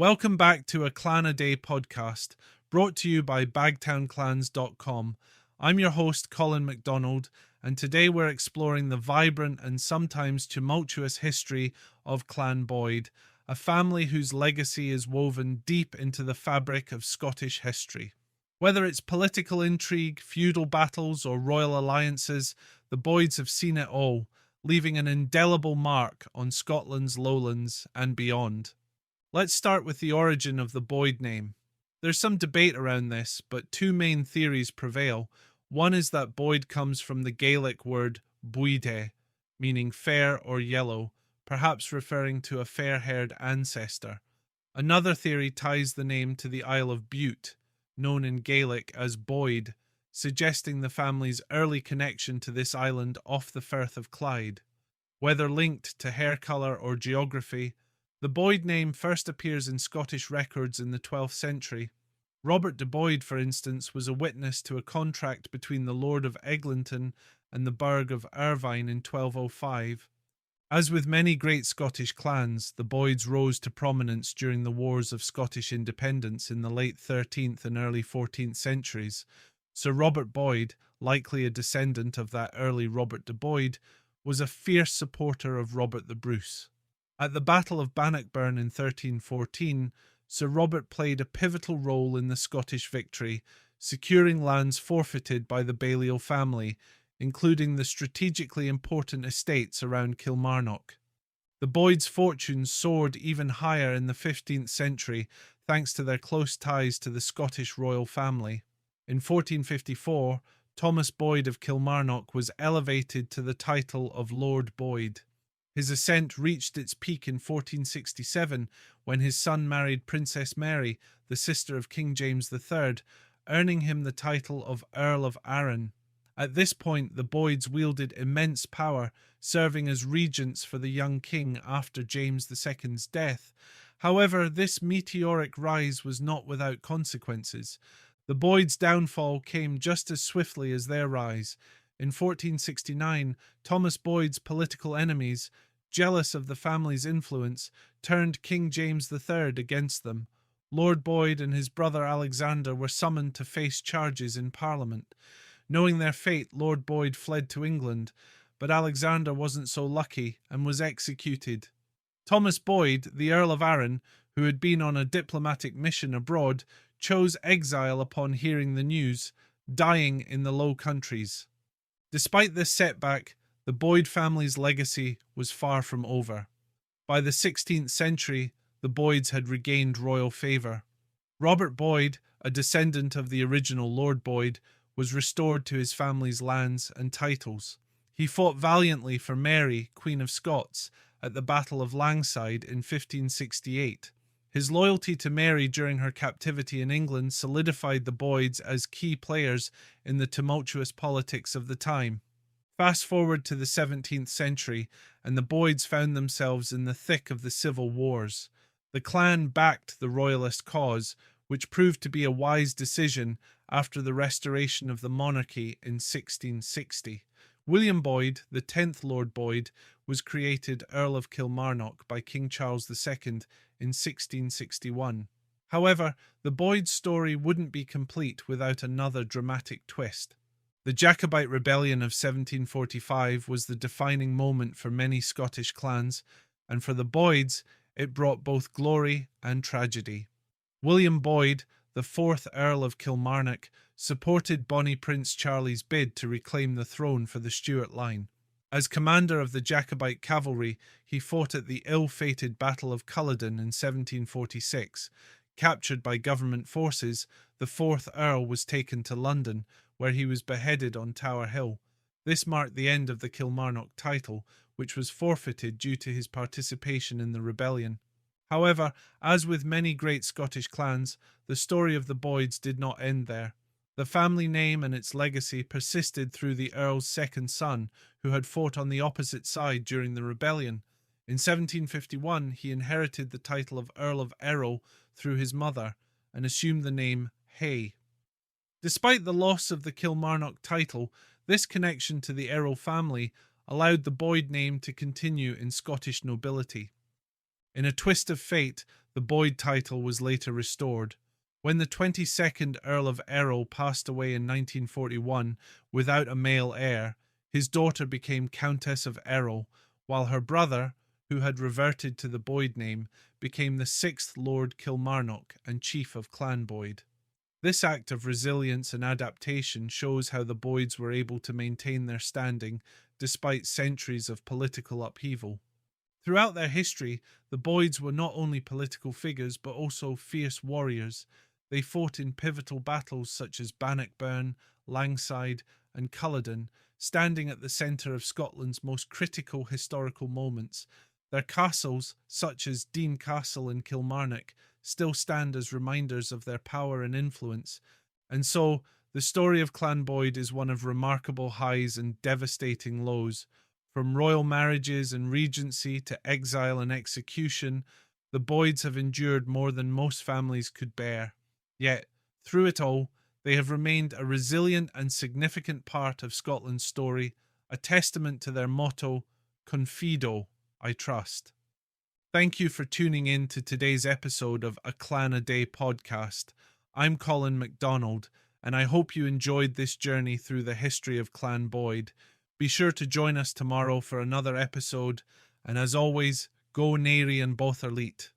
Welcome back to a Clan a Day podcast brought to you by bagtownclans.com. I'm your host, Colin MacDonald, and today we're exploring the vibrant and sometimes tumultuous history of Clan Boyd, a family whose legacy is woven deep into the fabric of Scottish history. Whether it's political intrigue, feudal battles, or royal alliances, the Boyds have seen it all, leaving an indelible mark on Scotland's lowlands and beyond. Let's start with the origin of the Boyd name. There's some debate around this, but two main theories prevail. One is that Boyd comes from the Gaelic word Buidhe, meaning fair or yellow, perhaps referring to a fair-haired ancestor. Another theory ties the name to the Isle of Bute, known in Gaelic as Boyd, suggesting the family's early connection to this island off the Firth of Clyde. Whether linked to hair colour or geography, the Boyd name first appears in Scottish records in the 12th century. Robert de Boyd, for instance, was a witness to a contract between the Lord of Eglinton and the burgh of Irvine in 1205. As with many great Scottish clans, the Boyds rose to prominence during the Wars of Scottish Independence in the late 13th and early 14th centuries. Sir Robert Boyd, likely a descendant of that early Robert de Boyd, was a fierce supporter of Robert the Bruce. At the Battle of Bannockburn in 1314, Sir Robert played a pivotal role in the Scottish victory, securing lands forfeited by the Balliol family, including the strategically important estates around Kilmarnock. The Boyds' fortunes soared even higher in the 15th century thanks to their close ties to the Scottish royal family. In 1454, Thomas Boyd of Kilmarnock was elevated to the title of Lord Boyd. His ascent reached its peak in 1467 when his son married Princess Mary, the sister of King James III, earning him the title of Earl of Arran. At this point, the Boyds wielded immense power, serving as regents for the young king after James II's death. However, this meteoric rise was not without consequences. The Boyds' downfall came just as swiftly as their rise. In 1469, Thomas Boyd's political enemies, jealous of the family's influence, turned King James III against them. Lord Boyd and his brother Alexander were summoned to face charges in Parliament. Knowing their fate, Lord Boyd fled to England, but Alexander wasn't so lucky and was executed. Thomas Boyd, the Earl of Arran, who had been on a diplomatic mission abroad, chose exile upon hearing the news, dying in the Low Countries. Despite this setback, the Boyd family's legacy was far from over. By the 16th century, the Boyds had regained royal favour. Robert Boyd, a descendant of the original Lord Boyd, was restored to his family's lands and titles. He fought valiantly for Mary, Queen of Scots, at the Battle of Langside in 1568. His loyalty to Mary during her captivity in England solidified the Boyds as key players in the tumultuous politics of the time. Fast forward to the 17th century, and the Boyds found themselves in the thick of the civil wars. The clan backed the royalist cause, which proved to be a wise decision after the restoration of the monarchy in 1660. William Boyd, the 10th Lord Boyd, was created Earl of Kilmarnock by King Charles II in 1661. However, the Boyd's story wouldn't be complete without another dramatic twist. The Jacobite Rebellion of 1745 was the defining moment for many Scottish clans, and for the Boyds, it brought both glory and tragedy. William Boyd, the 4th Earl of Kilmarnock, supported Bonnie Prince Charlie's bid to reclaim the throne for the Stuart line. As commander of the Jacobite cavalry, he fought at the ill-fated Battle of Culloden in 1746. Captured by government forces, the 4th Earl was taken to London, where he was beheaded on Tower Hill. This marked the end of the Kilmarnock title, which was forfeited due to his participation in the rebellion. However, as with many great Scottish clans, the story of the Boyds did not end there. The family name and its legacy persisted through the Earl's second son, who had fought on the opposite side during the rebellion. In 1751, he inherited the title of Earl of Errol through his mother and assumed the name Hay. Despite the loss of the Kilmarnock title, this connection to the Errol family allowed the Boyd name to continue in Scottish nobility. In a twist of fate, the Boyd title was later restored. When the 22nd Earl of Errol passed away in 1941 without a male heir, his daughter became Countess of Errol, while her brother, who had reverted to the Boyd name, became the 6th Lord Kilmarnock and Chief of Clan Boyd. This act of resilience and adaptation shows how the Boyds were able to maintain their standing despite centuries of political upheaval. Throughout their history, the Boyds were not only political figures but also fierce warriors. They fought in pivotal battles such as Bannockburn, Langside, and Culloden, standing at the centre of Scotland's most critical historical moments. Their castles, such as Dean Castle in Kilmarnock, still stand as reminders of their power and influence, and so the story of Clan Boyd is one of remarkable highs and devastating lows. From royal marriages and regency to exile and execution, the Boyds have endured more than most families could bear. Yet, through it all, they have remained a resilient and significant part of Scotland's story, a testament to their motto, Confido, I trust. Thank you for tuning in to today's episode of A Clan a Day podcast. I'm Colin MacDonald, and I hope you enjoyed this journey through the history of Clan Boyd. Be sure to join us tomorrow for another episode, and as always, go Nary and Botherleet.